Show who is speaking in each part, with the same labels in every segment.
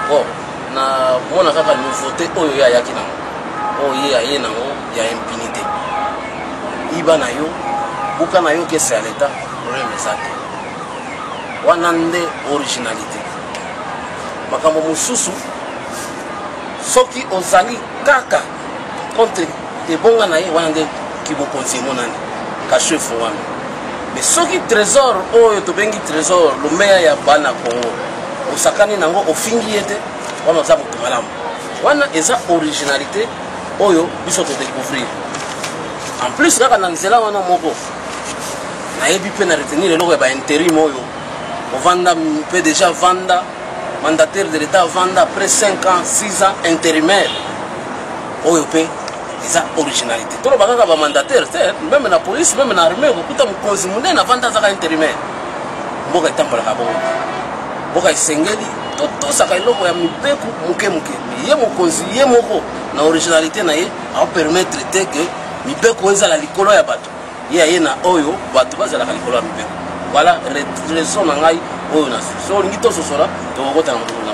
Speaker 1: bon na mona kaka nouveauté oyo ya yaki nango oyo ya ye nango ya impunité iba na yo buka na yo kese ya l'état problème ezate wana nde originalité makambo mosusu soki ozali kaka contre ebonga na ye wana nde kibokonzi emonani kashefu wana mais soki trésor oyo tobengi trésor lumeya ya bana Congo osakani nango ofingi ye te wana oza moto malamu wana eza originalité oyo biso todécouvrir en plus kaka na nzela wana moko nayebi mpe na retenir eloko ya baintérim oyo ovanda mpe déjà vanda mandataire de l'état vanda après 5 ans 6 ans intérimaire oyo mpe eza originalité tolo bakaka bamandataire te même na police même na armée kokuta mokonzi monene avanda azaka intérimaire mboka etambolaka bongo mboka esengeli totosaka eloko ya mipeku moke moke ye mokonzi ye moko na originalité na ye aopermettre te ke mipeku ezala likolo ya bato ye aye na oyo bato bazalaka likolo ya mipeku voilà raison na ngai oyo na so olingi tososola tokokota na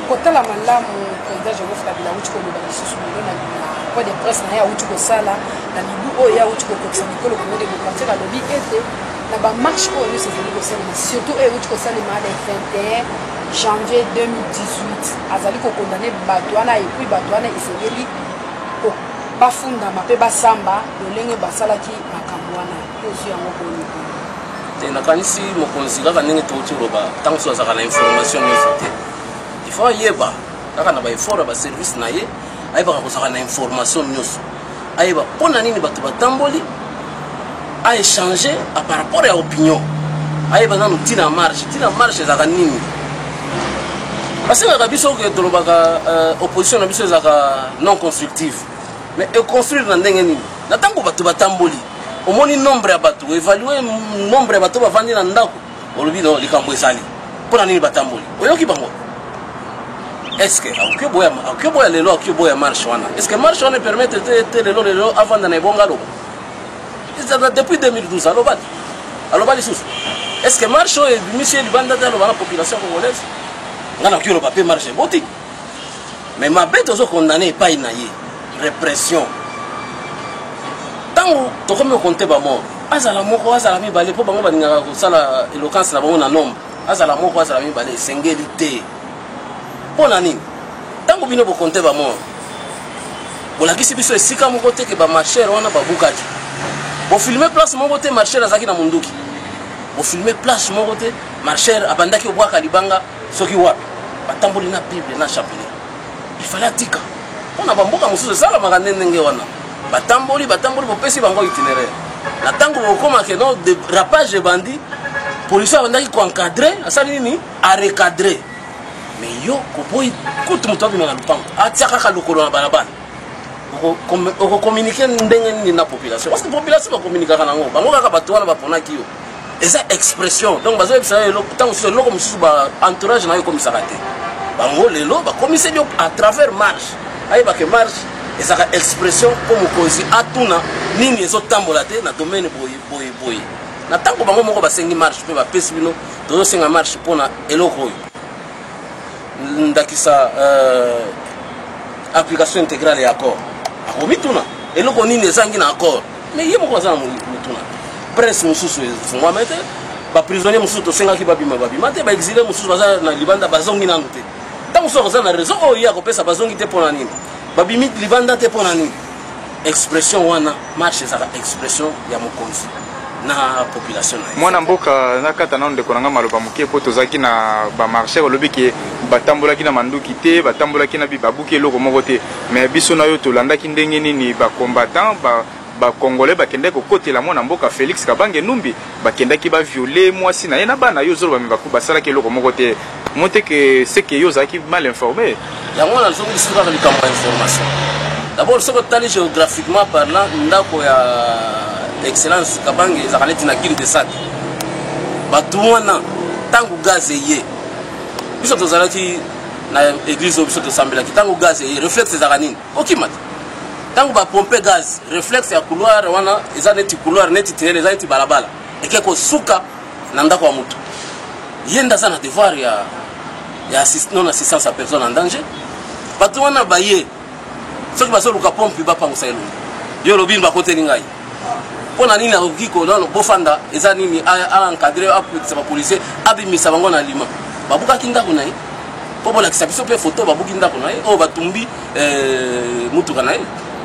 Speaker 2: kotala malamu président Joseph Kabila uti koloba lisusu na point de presse na ya uti kosala na mibu oyo ya uti kokokisa mikolo Congo démocratique alobi ete na bamarche oyo nyonso ezali kosalema surtout oyo uti kosalema le 21 janvier 2018 azali kokondane bato wana epuis bato wana esengeli bafundama mpe basamba lolenge basalaki makambo wana ozwi yango koyeba
Speaker 1: te nakanisi mokonzi kaka ndenge touti koloba ntango so azalaka na information nyonso te ifo ayeba kaka na baeffort ya baservice na ye ayebaka kozalaka na information nyonso ayeba mpo na nini bato batamboli aéchange par rapport ya opinion ayeba nanu ntina marche ezalaka nini basengaka biso ke tolobaka opposition na biso ezalaka non constructive mais econstruire na ndenge nini na ntango bato batamboli omoni nombre ya bato evalue nombre ya bato bavandi na ndako olobi no likambo esali mpo na nini batamboli oyoki bango est-ce que akioboya lelo akioboya marche wana est-ce que marche wana permettre te lelo avanda na ebonga lobo depuis 2012 alobali lisusu est-ce que marche oyo ebimisi libanda te aloba na population congolaise nga na kioloba mpe marche eboti mais mabe tozokondane epai na ye répression ntango tokomi okonte bamort azala moko azala mibale mpo bango balingaka kosala éloquence na bango na nombre azala moko azala mibale esengeli te mpo na nini ntango bino bokonte bamort bolakisi biso esika moko te ke bamarchere wana babukaki bofilme place moko te marchere azalaki na munduki bofilme place moko te marchere abandaki obwaka libanga soki wapi batamboli na bible na chapelet ifale atika mpona bamboka mosusu esalamaka nde ndenge wana batamboli bopesi bango itinéraire na ntango bokomake no rapage ebandi polisi abandaki koencadre asali nini arecadre mais yo koboyi kutu moto abima na lupango atia kaka lokolo na balabala okokommunike ndenge nini na population parce que population bakommunikaka nango bango kaka bato wana baponaki yo eza expression donc bazoyebisa yo ntango susu eloko mosusu baentourage na yo ekomisaka te bango lelo bakomise bio à travers marche ayebake marche ezaka expression mpo mokonzi atuna nini ezotambola te na domaine boye na ntango bango moko basengi marche mpe bapesi bino tozosenga marche mpona eloko oyo ndakisa application intégrale ya accord akomituna eloko nini ezangi na accord mais ye moko aza na mituna presse mosusu efungwama te baprisonnier mosusu tosengaki babima te baexile mosusu baza na libanda bazongi nanu te ntango mosusu akoza na raison oyo ye akopesa bazongi te mpo na nini babimi libanda te mpo na nini expression wana marche ezaka expression ya mokonzi na population na
Speaker 3: mwana mboka nakata na ndeko nanga maloba moke po tozaki na ba marché olobi ke batambolaki na manduki te batambolaki na bibabuki eloko moko te mais biso na yo tolandaki ndenge nini ba combattant ba congolais bakende kokotela mwana mboka Félix Kabange Numbi bakendaki ba violer mwasi na ye na bana yo zolo ba basalaki eloko moko te monte que c'est que yo zaki mal informé
Speaker 1: yango na zongi sika ka likambo information d'abord ce que tali géographiquement parlant ndako ya excellence Kabange ezalaki na Gile de Sac bato wana tango gaz ye biso tozalaki na église biso tosambelaki tango gaz ye réflexe ezalaka nini okimata tango ba pomper gaz réflexe ya couloir wana eza neti couloir neti tirele eza neti balabala ekeko suka na ndako wa mutu yenda sana devoir ya non assistance à personne en danger bato wana baye soki bazoluka pompe bapangusa elongo yo lobi bakoteli ngai mpona nini akoki kolano bofanda eza nini aencadre apekisa bapolisier abimisa bango na lima babukaki ndako na ye mpo bolakisa biso mpe foto babuki ndako na ye oyo batumbi mutuka na ye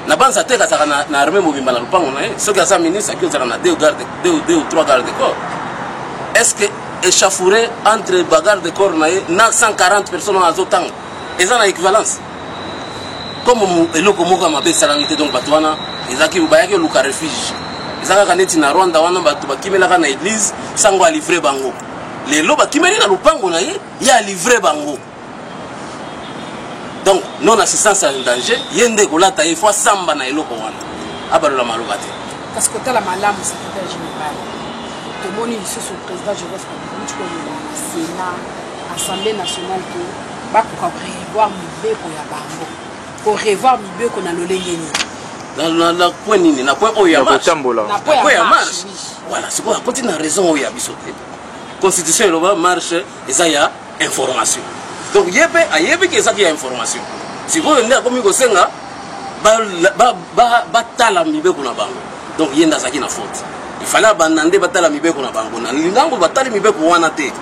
Speaker 1: na banza te kazaka na arme mobimba na lupango na ye soki aza ministre aki ozala na 2 ou 3 garde de corps est-ce que échauffouré entre bagarre de corps na ye na 140 personnes azotanga eza na équivalence comme eloko moko mabe esalami te donc bato wana ezaki bayaki oluka refuge eza kaka neti na Rwanda wana bato bakimelaka na église sango alivre bango lelo bakimeli na lupango na ye ye alivre bango donc non assistance à danger yende kolata ye fois samba na eloko wana abalola maloba te
Speaker 2: parce que tala malamu secrétaire général tomoni lisusu président Joseph Kabila koloba na Sénat Assemblée nationale que bakoka prévoir mibeko ya bango ko revoir mibeko na lolenge ni
Speaker 1: na point nini na point oyo ya marche
Speaker 2: na point ya marche
Speaker 1: voilà c'est quoi quand il a raison oyo ya biso te constitution eloba marche eza ya information donc yepe ayebi ke ezaki ya information sikoyo nde akomi kosenga batala mibeko na bango donc yenda azaki na faute il fallait abanda nde batala mibeko na bango na lingango batali mibeko wana te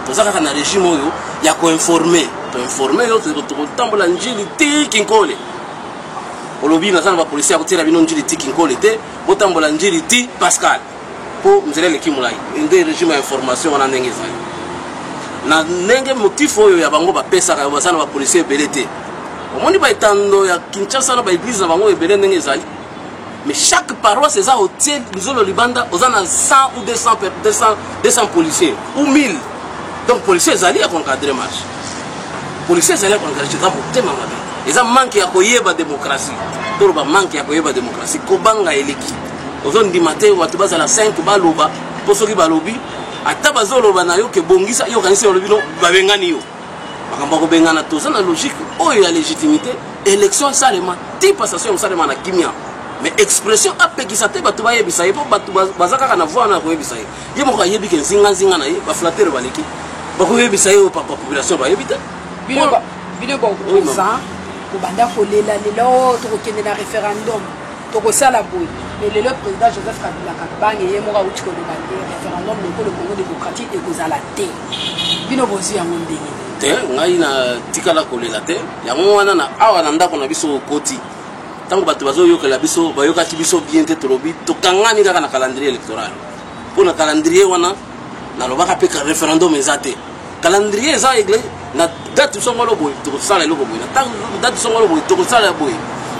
Speaker 1: toza kaka na régime oyo ya koinforme toinforme yo tokotambola njili ti kinkole olobi nazana bapolisier akotela bino njili ti kinkole te botambola njili ti Pascal po mzele leki mulai nde régime ya information wana ndenge ezali na ndenge motif oyo ya bango bapesaka bazana bapolisier ebele te omoni baetando ya Kinshasa na baeglise na bango ebele ndenge ezali mais chaque paroisse eza otie nzolo libanda oza na 100 ou 200 policiers ou 1000 donc policier ezali ya koncadre marche policier ezali ya koncadre eza motema mabe eza manque ya koyeba démocratie toloba manque ya koyeba démocratie kobanga eleki ozondima te bato bazala 5 baloba mpo soki balobi ata bazoloba na yo ke bongisa yo kanisi olobi no babengani yo makambo kobengana toza na logique oyo ya légitimité élection esalema ti passation esalema na kimia mais expression apekisa te bato bayebisa ye mpo bato baza kaka na voix na koyebisa ye ye moko ayebi ke nzinga na ye baflatere baleki bakoyebisa ye population bayebi te
Speaker 2: bino baopposant kobanda kolela lelo tokokende na référendum tokosala boye mais lelo président Joseph Kabila kabange ye moko auti koloba te référendum le Congo démocratique ekozala te bino bozwi yango ndenge
Speaker 1: te ngai na tikala kolela te yango wana na awa na ndako na biso okoti ntango bato bazoyokela biso bayokaki biso bien te tolobi tokangani kaka na calendrier électoral mpo na calendrier wana nalobaka mpe référendum eza te calendrier eza egle na date songolo boye tokosala eloko boye na date songolo boye tokosala boye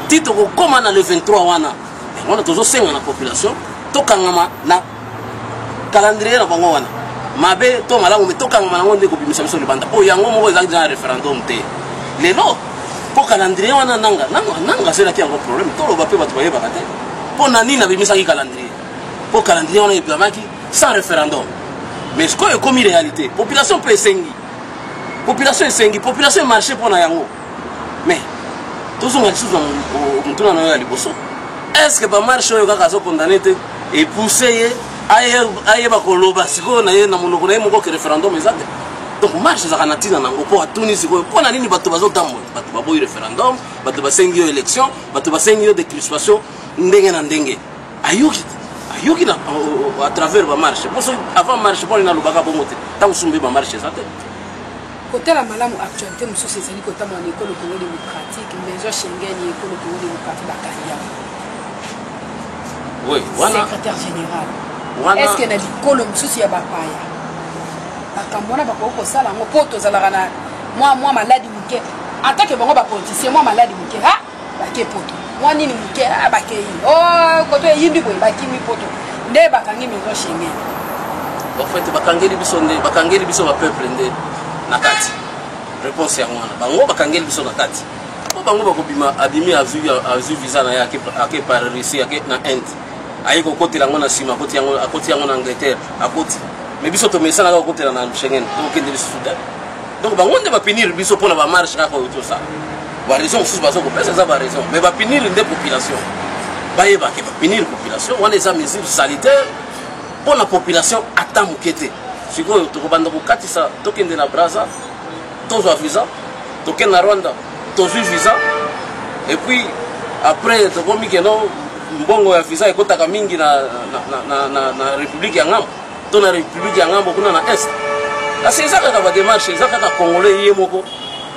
Speaker 1: ti tokokóma na le 23 wana wana tozosenga na population tokangama na calendrier na bango wana mabe to malamu me tokangama nango nde kobimisa biso libanda mpo yango moko ezalaki na référendum te lelo mpo calendrier wana nanga aselaki yango problème toloba mpe bato bayebaka te mpo na nini abimisaki calendrier mpo calendrier wana ebimaki sans référendum mais sikoyo ekomi réalité population mpe esengi population emarché mpo na yango mais tozonga lisusu na motuna na yo ya liboso est ce que bamarche oyo kaka azokondane te epousse ye ayeba koloba sikoyo na ye na monoko na ye moko ke référendum eza te donc marche ezaka na ntina nango mpo atuni sikoyo mpo na nini bato bazotambola bato baboyi référendum bato basengi yo élection bato basengi yo décrispation ndenge na ndenge ayoki na à travers bamarche mpo soki avant marche mpo nalobaka bongo te ntango sumbi bamarche eza te
Speaker 2: kotala malamu actualité mosusu ezali kotambola na ekolo Congo démocratique maison Schengen ya ekolo Congo démocratique bakangi yango
Speaker 1: oui wana
Speaker 2: secrétaire général est-ce que na likolo mosusu ya bapaya bakambo wana bakoki kosala yango mpo tozalaka na mwa maladi moke atake bango bapoliticien mwa maladi moke bake poto mwa nini moke bakei koto eyimbi boye bakimi poto nde bakangi maison Schengen
Speaker 1: en fait bakangeli biso bapeuple nde na kati réponse yango wana bango bakangeli biso na kati mpo bango bakobima abimi azwi visa na ye ake par Russie ake na Inde aye kokotela yango na nsima akoti yango na Angleterre akoti mais biso tomesanaka kokotela na Schengen tokokende biso Sudan donc bango nde bapinir biso mpona bamarche kaka oyo tosala baraison mosusu bazokopesa eza baraison mais bapinir nde population bayebake bapinir population wana eza mesure sanitaire mpona population ata moke te sikoyo tokobanda kokatisa tokende na Braza tozwa visa tokende na Rwanda tozwi visa et puis après tokomi keno mbongo ya visa ekotaka mingi na république ya ngambo to na république ya ngambo kuna na est kasi eza kaka badémarche eza kaka congolais ye moko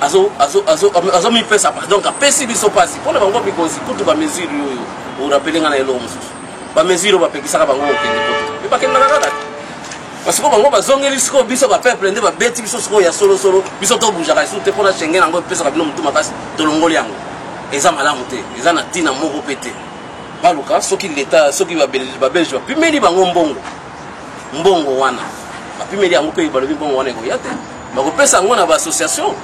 Speaker 1: azo mipesa donc apesi biso pasi mpona bango bikosi kutu bamesure oyo orapelenga na eloko mosusu bamesure oyo bapekisaka bango okende poto mpe bakendaka kaka parce que bango bazongeli sikoyo biso bapeuple nde babeti biso sikoyo ya solosolo biso tobujaka esu te mpona shenge yango epesaka bino motu makasi tolongoli yango eza malamu te eza na ntina moko mpe te baluka soki leta soki babelge bapimeli bango mbongo wana bapimeli yango mpe balobi mbongo wana ekoya te bakopesa yango na baassociation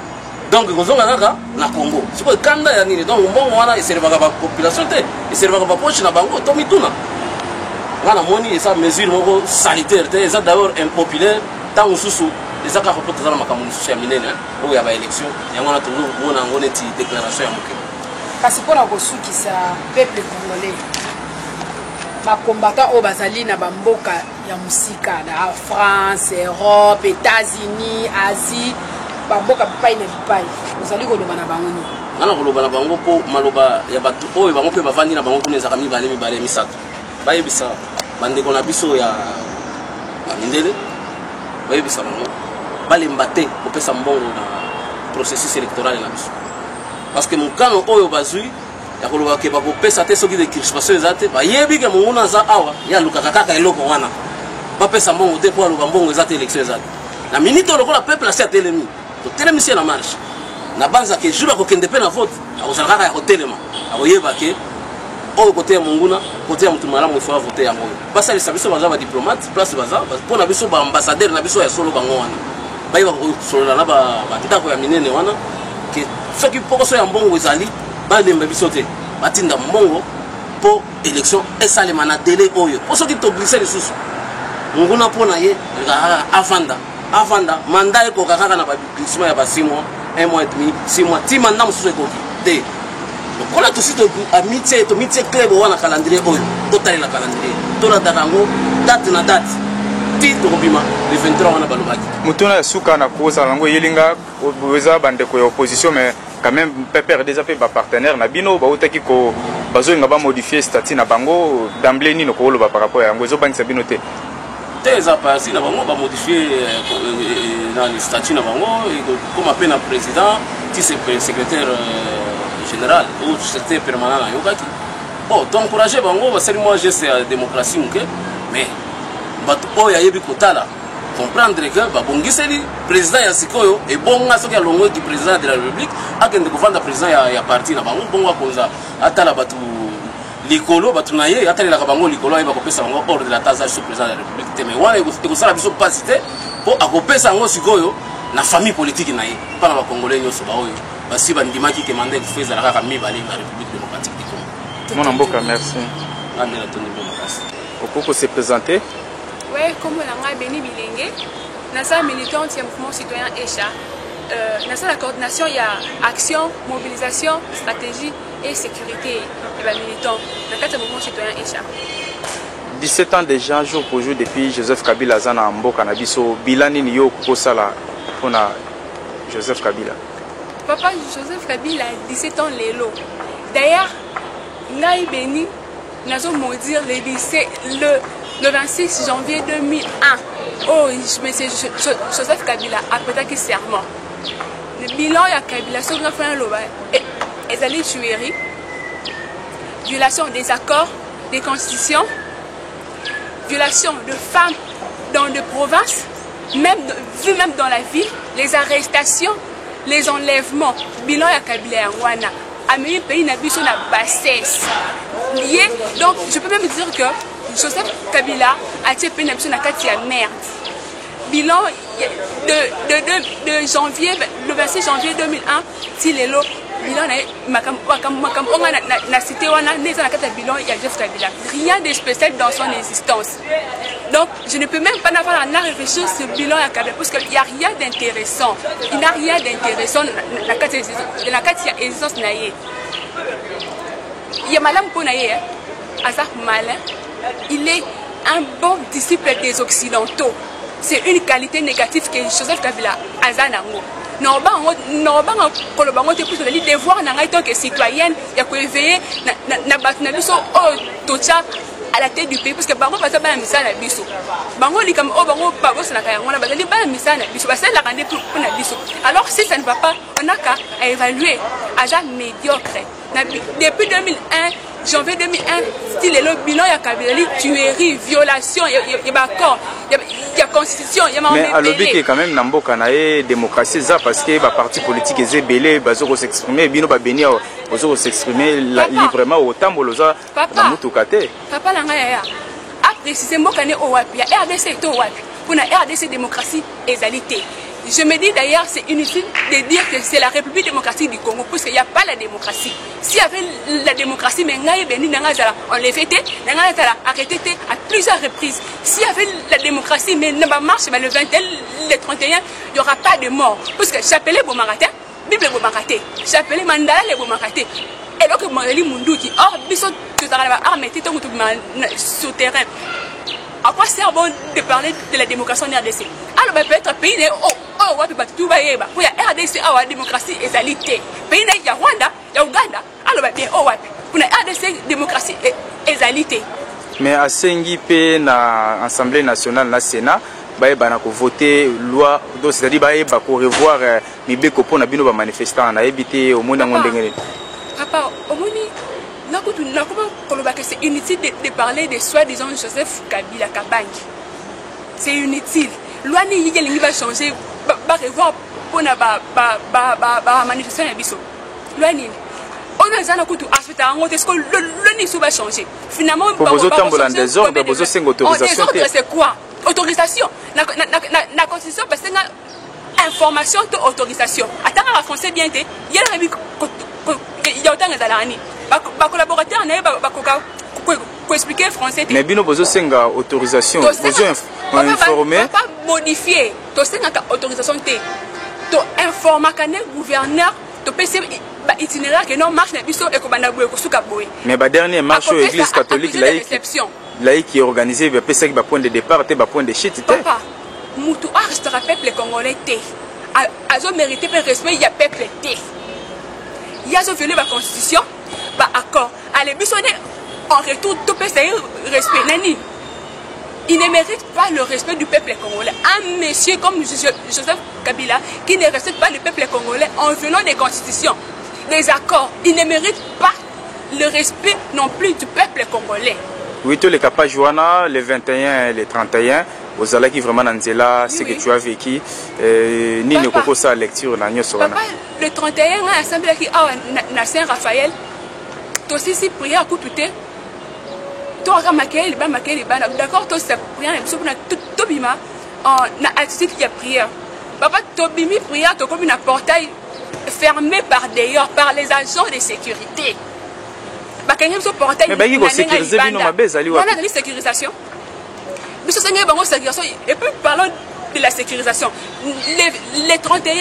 Speaker 1: donc ekozonga kaka na Congo sikoyo kanda ya nini donc mbongo wana eservaka bapopulation te eservaka bapoche na bango to mituna ngana moni eza mesure moko sanitaire te eza d'abord impopulaire ntango mosusu eza kaka mpo toza na makambo mosusu ya minene oyo ya baélection yango wana tozomona yango neti déclaration ya moke
Speaker 2: kasi mpona kosukisa peuple congolais bakombatant oyo bazali na bamboka ya mosika na France, Europe, États-Unis, Asie bamboka bipai na bipai ozali koloba na bango nini ngana koloba na bango mpo maloba ya bato oyo bango mpe bavandi na bango kuna ezaka mibale misato bayebisa bandeko na biso ya bamindele bayebisa bango balemba te kopesa mbongo na processus électoral na biso parce que mokano oyo bazwi ya koloba ke bakopesa te soki de crispation eza te bayebi ke monguna aza awa ye alukaka kaka eloko wana bapesa mbongo te mpo aluka mbongo eza te élection eza te na minute oyo lokola peuple asi atelemi totelemisi ye na marche na banza ke jour akokende mpe na vote akozala kaka ya kotelema akoyeba ke oyo kote ya monguna kote ya motu malamu ifo avote yango oyo basalisa biso baza badiplomate place baza mpo na biso baambassadeur na biso ya solo bango wana bayeba kosolola na bandako ya minene wana ke soki pokoso ya mbongo ezali balemba biso te batinda mbongo mpo élection esalema na délai oyo mpo soki toglise lisusu monguna mpo na ye avanda manda ekoka kaka na baglissement ya ba 6 mois 1 mois et demi 6 mois ti manda mosusu ekoki te lokola tosi tomitie club wana calendrier oyo totalela calendrier tolandaka yango date na date ti tokobima le 23 wana balobaki
Speaker 3: mutuna ya suka na kozala yango eyelinga eza bandeko ya opposition mais quand même PPRD eza mpe bapartenaire na bino bautaki bazolinga bamodifie statut na bango d'emblée nini okoloba par rapport ya yango ezobangisa bino te
Speaker 1: te eza parti na bango bamodifie na statut na bango comme ape na président ti secrétaire général ou secrétaire permanent na yokaki bon toencourage bango basali mwa geste ya démocratie moke mais bato oyo ayebi kotala comprendre que babongiseli président ya sikoyo ebonga soki alongoki président de la république akende kovanda président ya parti na bango bongo akonza atala bato likolo bato na ye atalelaka bango likolo ayeba kopesa bango ordre de la tasa sur président de la république te mais wana ekosala biso mpasi te mpo akopesa yango sikoyo na famille politique na ye mpana bacongolais nyonso baoyo basi bandimaki ke manda ekofo ezala kaka mibale na république démocratique du Congo.
Speaker 3: Mon mboka, merci.
Speaker 1: Amena toni merci.
Speaker 3: Okoko se présenter.
Speaker 4: Oui, comme on a béni Bilenge, Nasa militante du mouvement citoyen ECHA. Nasa la coordination, il y a action, mobilisation, stratégie et sécurité. Et bien militant, dans le mouvement citoyen ECHA.
Speaker 3: 17 ans déjà, jour pour jour, depuis Joseph Kabila Zana Ambo Canabiso, Bilani Niyo Kosala, on a Joseph Kabila.
Speaker 4: Papa Joseph Kabila a 17 ans, Lélo. D'ailleurs, Naï Béni, nous avons maudire le 26 janvier 2001. Oh, M. Joseph Kabila a prêté serment. Le bilan de Kabila, c'est qu'on a fait un loba. Et ça tuerie, violation des accords, des constitutions, violation de femmes dans des provinces, même dans la ville, les arrestations, les enlèvements. Bilan de Kabila en Wana. À mes pays, n'a pas de bassesse. Donc, je peux même dire que Joseph Kabila a tué une nation à merde. Bilan de janvier, le 26 janvier 2001, si les lots, bilan na cité wana neza na kata bilan il y a Joseph Kabila. Rien de spécial dans son existence. Donc, je ne peux même pas avoir à réfléchir sur le bilan à Kabila parce qu'il n'y a rien d'intéressant. Il n'y a rien d'intéressant dans la carte d'existence naïe. Il y a Madame Ponaye, Azar Malin, il est un bon disciple des Occidentaux. C'est une qualité négative que Joseph Kabila a. non banga kolobango te pour les devoirs na ngai tant que citoyenne ya ko éveiller na batna biso o tocha à la tête du pays parce que bango baza ba misala biso bango likam o bango babo sana kaya ngona bazali ba misala biso ba sala kande pour na biso. Alors si ça ne va pas, on a qu'à évaluer agent médiocre. Depuis 2001 janvier 2001, style le bilan ya Kabilali, tuerie, violation, il y a accord, il y a constitution, il y a
Speaker 3: mais à l'objet qui est quand même namboka na démocratie ça parce que ba parti politique est belé bazo s'exprimer bino ba béni bazo s'exprimer librement au tamboloza na mutukate.
Speaker 4: Papa la ngaya a précisé mboka ne o wapi ya RDC to wapi pour na RDC démocratie égalité. Je me dis d'ailleurs, c'est inutile de dire que c'est la République démocratique du Congo, parce qu'il n'y a pas la démocratie. S'il y avait la démocratie, mais on les fait, arrêté à plusieurs reprises. S'il y avait la démocratie, mais ne marche, le 21, le 31, il n'y aura pas de mort. Parce que j'appelais Bomaraté, Bible Bomaraté, j'appelais Mandala les Bomaraté. Et donc, Mandali Mundouki, or, Bissot, tout à l'heure, armé, tout sur terrain. À quoi sert bon de parler de la démocratie en RDC? Alors, peut-être un pays de tout va y avoir. Pour la RDC, la démocratie et égalité. Pays de Rwanda, il y a Ouganda. Alors, pour la RDC, démocratie et égalité.
Speaker 3: Mais à Sengipe, na l'Assemblée nationale, na Sénat, baye banako voter loi, donc c'est-à-dire baye bako revoir mibeko pour na bino ba manifestant na éviter au monde ngondengene.
Speaker 4: Papa, au monde c'est inutile de parler de soi-disant Joseph Kabila Kabangi. C'est inutile. Loi ni va changer, va revoir pour na ba manifestation na biso. Loi ni. On a zana kutu aspecta on est-ce que le ni va changer. Finalement
Speaker 3: pour vos autres en désordre, vos autres autorisation.
Speaker 4: C'est quoi? Autorisation. Na constitution parce que information to autorisation. Attends la français bien té. Il y a il y a autant de dalani. Ba collaborateur na ba expliquer français.
Speaker 3: Mais bino bozo senga autorisation, bozo informer.
Speaker 4: Pas modifier. To senga autorisation té. To informer kané gouverneur to PC itinéraire que non marche na biso et ko bana boye ko suka boye.
Speaker 3: Mais ba dernière marche aux église catholique laïque qui est organisé ba PC ba point de départ té ba point de chute té.
Speaker 4: Papa, mutu a restera peuple congolais té. Azo mérité per respect il y a peuple té. Il y a violé la constitution, bah accord. Allez, bisonner en retour tout peut respect. Nani, il ne mérite pas le respect du peuple congolais. Un monsieur comme Joseph Kabila qui ne respecte pas le peuple congolais en violant des constitutions, des accords, il ne mérite pas le respect non plus du peuple congolais.
Speaker 3: Oui, tous les capages Joana, les 21 et les 31. Aux allez qui vraiment Nanzela, ce que tu as vécu, ni ne coco sa lecture na nyoso wana.
Speaker 4: Papa, le 31 à l'Assemblée qui na Saint-Raphaël, toi aussi si prière à coup tout est, toi ramaquer les ban, d'accord, toi c'est prière, mais sauf na tout bima, na attitude qui a prière. Papa, toi bimi prière, toi comme un portail fermé par dehors par les agents de sécurité. Bah quand même ce portail.
Speaker 3: Mais bah il faut sécuriser bino mabeza ali wa.
Speaker 4: On a la sécurisation. Et puis parlons de la sécurisation. Les 31,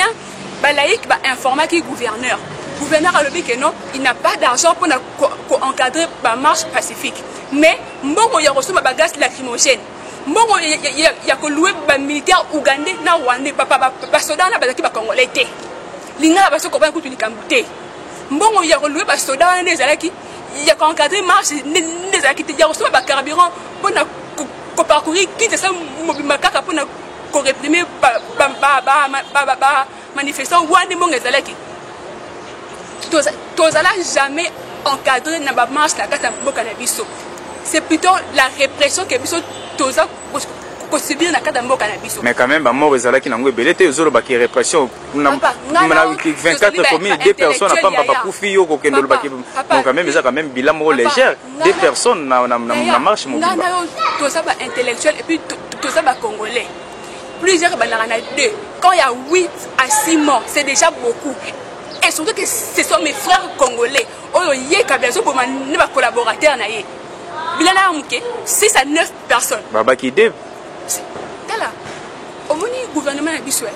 Speaker 4: laïc va informer qui est gouverneur. Gouverneur a le dit que non, il n'a pas d'argent pour encadrer la marche pacifique. Mais Mbongo y a reçu ma bagage lacrymogène. Mbongo y a loué un militaire ougandais na rwandais, papa soldat na bazaki ba congolais té. Linga ba so ko ba kutu likambuté. Mbongo y a loué ba soldat na zalaki, y a encadré marche des zalaki y a reçu ba carburant pour qu'on parcourir qui est ça mobimaka pour qu'on réprimer manifestant ou un démon ezalaki tozala jamais encadré na ba marche la kata mboka na biso. C'est plutôt la répression que biso toza ko subir na kata mboka na biso.
Speaker 3: Mais quand même ba mort ezalaki na ngwebele te zolo ba ki répression na 24 communes deux personnes na pamba ba kufi yo ko kendo ba ki donc quand même ça quand même bilan mo légère deux personnes na marche mo bilan.
Speaker 4: Tout ça va intellectuel et puis tout ça va congolais. Plusieurs banana deux. Quand il y a 8 à 6 morts, c'est déjà beaucoup. Et surtout que ce sont mes frères congolais. Oh yé kabiazo pour ma collaborateur na yé. Bilana amke 6 à 9 personnes.
Speaker 3: Baba qui dé.
Speaker 4: Tala. Au moni gouvernement na biswe.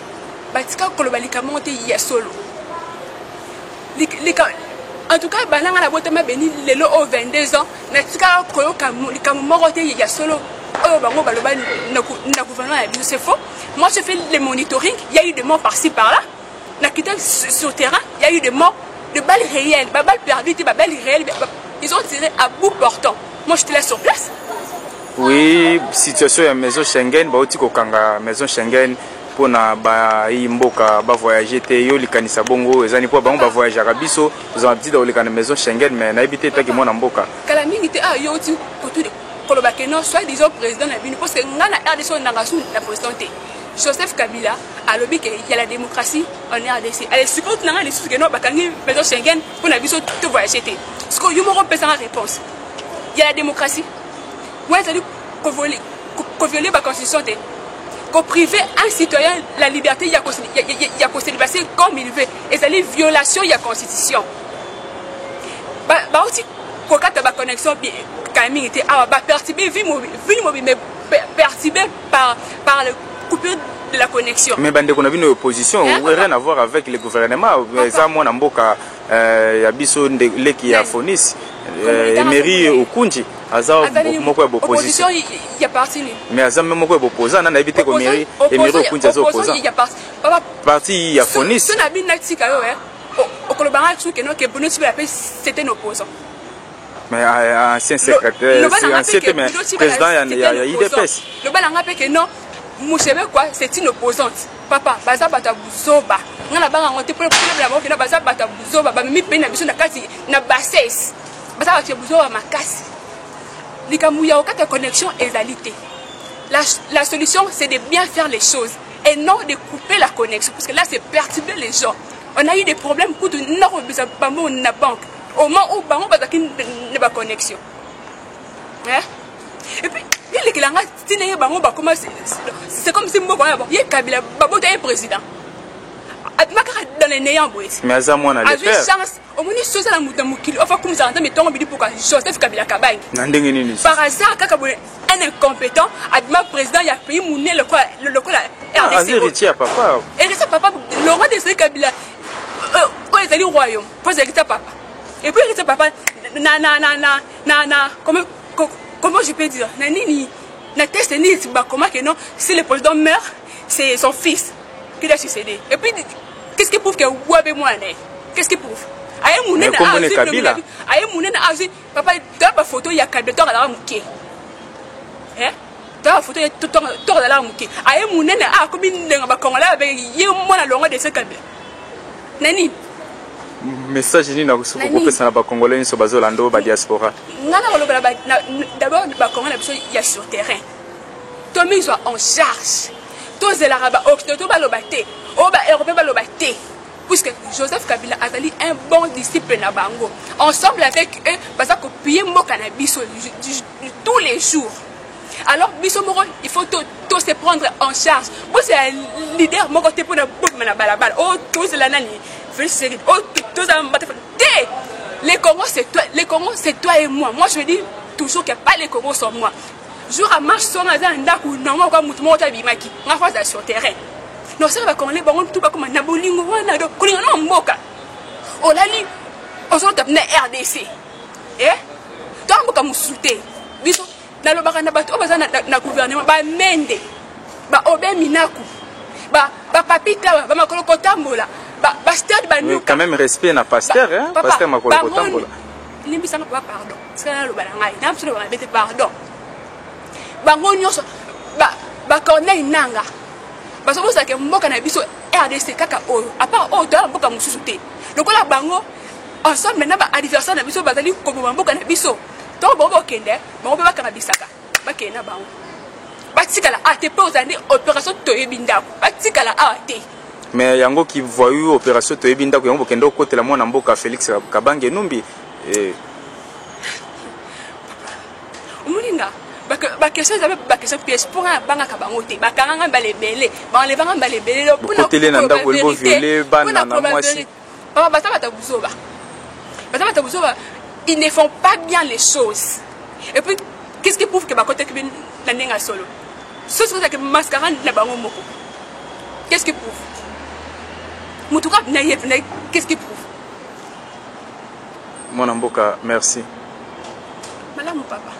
Speaker 4: Batika kolobalika monte ya solo. En tout cas, banana la boîte ma béni lelo au 22 ans. Na tika koloka likamorote ya solo. Oh bango baloba na gouvernement na biswe c'est faux. Moi je fais le monitoring, il y a eu des morts par-ci par-là. sur le terrain, il y a eu des morts, des balles réelles, des balles perdues, des balles réelles. Ils ont tiré à bout portant. Moi, j'étais là sur place.
Speaker 3: Oui, situation de la maison Schengen, bauti kokanga maison Schengen pour na ba imboka ba voyager te yo likanisa bongo ezani po bango ba voyager rabiso vous avez dit dans le maison Schengen mais na habité ta ki mona mboka.
Speaker 4: Kala mingi te yo ti kotu de kolobake non soit disons président na bino parce que ngana RDC na ngasu na président te. Joseph Kabila a lobby qu'il y a la démocratie en RDC. Elle supporte na les sous que non bakangi maison Schengen pour na biso te voyager te. Parce que yo mo repesa la réponse. Il y a la démocratie. Ouais, c'est-à-dire qu'on viole la constitution, qu'on prive un citoyen la liberté, il y a célibataire comme il veut. Et c'est une violation de la constitution. Aussi, quand il y a une connexion, perturbé, mais perturbé par la coupure de la connexion.
Speaker 3: Mais on a vu une opposition, rien à voir avec le gouvernement. Ça, moi, il y a biso qui a fourni. Emery Okunji aza moko ya opposition
Speaker 4: il y a parti
Speaker 3: mais aza même moko ya opposant na éviter que Emery Okunji aza opposant
Speaker 4: il y a
Speaker 3: parti ya Fonis
Speaker 4: so na bina tika yo okolobanga tsu ke no ke bono tsi pe c'était un opposant
Speaker 3: mais ancien secrétaire ancien président ya IDPS
Speaker 4: le balanga pe ke non Mouchebe quoi c'est une opposante papa baza bata buzoba ngana banga ngote pour la boke na baza bata buzoba ba mi pe na biso na kati na bassesse baza bata buzoba makasi likamuya okata connexion ezalité la solution c'est de bien faire les choses et non de couper la connexion parce que là c'est perturber les gens on a eu des problèmes pour de non besoin pas na banque au moment où bango bazaki ne ba connexion hein et puis c'est comme si il Kabila babota est président dans les néants
Speaker 3: mais à ça moi on a le faire
Speaker 4: chance au moins chose la muta mukili enfin comme ça entend mais tombe pour Joseph Kabila Kabange par hasard un incompétent adma président il a payé mouné le quoi RDC
Speaker 3: héritier papa
Speaker 4: et ça papa Laurent de Kabila quand ils allaient au royaume pose avec papa et puis ça papa na comment je peux dire Nanini na test ni comment que non si le président meurt c'est son fils qui doit succéder et puis qu'est-ce qui prouve que Ouabe moi qu'est-ce qui prouve aye mouné na azi papa dans la photo il y a Kabila dans la muké hein dans la photo il y a tout dans la muké aye mouné na comme ndenga ba congolais avec yé moi na longa de ce Kabila nani
Speaker 3: message ni na kusuko pesa na ba congolais so bazolando ba diaspora
Speaker 4: d'abord ba congolais il y a sur terrain to mise en charge to zelaraba octobre ba lobate o ba européen ba lobate puisque Joseph Kabila a été un bon disciple na bango ensemble avec eux parce que copier mo cannabis tous les jours alors biso moko il faut tout se prendre en charge vous c'est un leader moko te pour na balabala oh tous la nani les Congos c'est toi et moi. Moi je dis toujours que pas les Congos sont moi. Jour à marche sur un ndaku non comme tout monde bimaki. On va faire sur terrain. Non ça va qu'on les bon tout pas comme na bolingo wana do kolinga no mboka. O lali on s'en tape na RDC. Eh? Toi mboka musulté. Biso na lobaka na bato obaza na gouvernement ba mende. Ba obe minaku. Ba papita ba makolo kotambola.
Speaker 3: Quand même respect na pasteur hein pasteur makolo kotambola
Speaker 4: ni bisanga pardon c'est le balangai na absolu ba bete pardon bango nyoso ba corneille nanga parce que ça que mboka na biso RDC kaka oyo à part o do mboka mususu te lokola bango ensemble na ba anniversaire na biso bazali ko mboka na biso to bobo kende bango ba kana bisaka ba kena bango batikala ate po zandi opération toyebindako batikala ate
Speaker 3: mais yango qui voyou opération to ebinda ko yango kendo côté la mona mboka Félix Kabange Numbi
Speaker 4: umulinga ba question za ba question pièce pour banga kabango te ba kanga balebele ba le banga balebele
Speaker 3: pour côté na ndako elbo violer bana na mwasi
Speaker 4: papa bata buzoba ils ne font pas bien les choses et puis qu'est-ce qui prouve que ba côté que na nenga solo ce serait que mascaran na bango moko qu'est-ce qui prouve Moutoura, qu'est-ce qu'il prouve?
Speaker 3: Mon amboka, merci.
Speaker 4: Madame, mon papa.